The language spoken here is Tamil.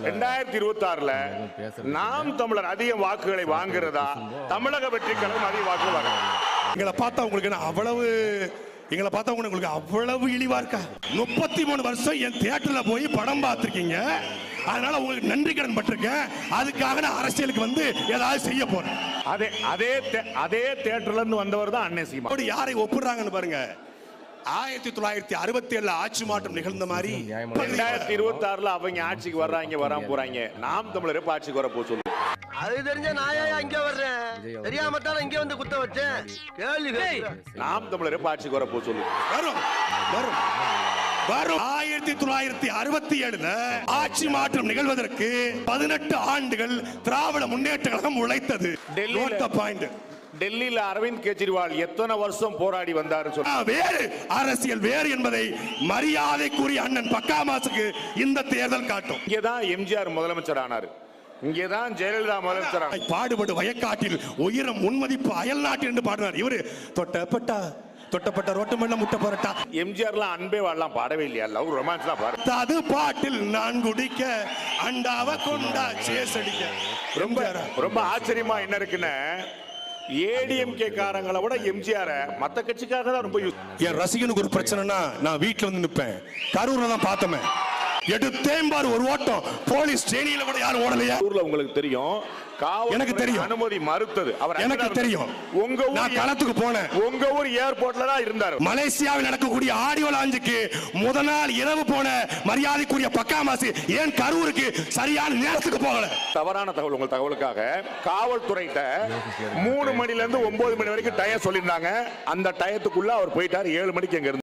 2026 நாம் தமிழர் அதிக வாக்குகளை வாங்குறதா, தமிழக வெற்றி கழகம் அதிக வாக்குகள் வாங்குறதா? எங்களை பார்த்தா உங்களுக்கு என்ன அவ்வளவு இழிவா இருக்கா? 33 வருஷம் என் தியேட்டர்ல போய் படம் பார்த்திருக்கீங்க, அதனால உங்களுக்கு நன்றி கடன் பட்டிருக்கேன். அதுக்காக நான் அரசியலுக்கு வந்து ஏதாவது செய்ய போறேன். அதே தியேட்டர்ல இருந்து வந்தவர் தான் அண்ணன் சீமான். யாரை ஒப்பிடுறாங்கன்னு பாருங்க. 1967 ஆட்சி மாற்றம் நிகழ்ந்த மாதிரி 2026 அவங்க ஆட்சிக்கு வர்றாங்க, வராம போறாங்க. நாம் தமிழர் ஆட்சிக்கு வர போக சொல்லு. அது தெரிஞ்ச நாயா இங்க வர்றேன், தெரியாம தான் இங்க வந்து குத்த வச்சேன். கேள்வி நாம் தமிழர் ஆட்சிக்கு வர போக சொல்லு. வரும் 1967 ஆட்சி மாற்றம் நிகழ்வதற்கு 18 ஆண்டுகள் திராவிட முன்னேற்ற கழகம் உழைத்தது. டெல்லியில அரவிந்த் கெஜ்ரிவால் எத்தனை வருஷம் போராடி வந்தாரு வேறு அரசியல் வேறு என்பதை மரியாதைக்குரிய அண்ணன் பக்காமாசுக்கு இந்த தேர்தல் காட்டும். இங்கதான் எம்ஜிஆர் முதலமைச்சர் ஆனாரு, இங்கேதான் ஜெயலலிதா முதலமைச்சர். பாடுபடு வயக்காட்டில் உயரம் முன்மதிப்பு அயல் நாட்டில் என்று பாடினார். இவரு தொட்டப்பட்ட ரோட்டு மண்ண முட்டை பரட்டா. எம்ஜிஆர்லாம் அன்பே வாழலாம் பாடவே இல்லையா? லவ் ரொமான்ஸ் தான் பாடு. அது பாட்டில் நான் குடிக்க அண்டாவ கொண்டா சேசடிக்க. ரொம்ப ஆச்சரியமா என்ன இருக்குன்னு, ஏடிஎம்கே காரங்களை விட எம்ஜிஆர் மத்த கட்சிக்காக தான் ரொம்ப யூஸ். என் ரசிகனுக்கு ஒரு பிரச்சனைனா நான் வீட்டுல வந்து நிப்பேன். கரூர்ல தான் பார்த்தமே, எடுத்தேம்பார் ஒரு ஓட்டம் போலீஸ் ஸ்டேஷன்ல கூட யாரும் ஓடலையா? ஊர்ல உங்களுக்கு தெரியும், எனக்கு தெரியும், அனுமதி மறுத்தது அவர். எனக்கு தெரியும், உங்க ஊர் நான் களத்துக்கு போனேன். உங்க ஊர் ஏர்போர்ட்ல தான் இருந்தார். மலேசியாவில் நடக்கக்கூடிய ஆடியோ லாஞ்சுக்கு முத நாள் இரவு போன மரியாதைக்குரிய பக்காமாசு ஏன் கரூருக்கு சரியான நேரத்துக்கு போகல? தவறான தகவல். உங்கள் தகவலுக்காக காவல்துறையிட்ட 3 மணில இருந்து 9 மணி வரைக்கும் டயம் சொல்லியிருந்தாங்க. அந்த டயத்துக்குள்ள அவர் போயிட்டார். 7 மணிக்கு அங்க இருந்து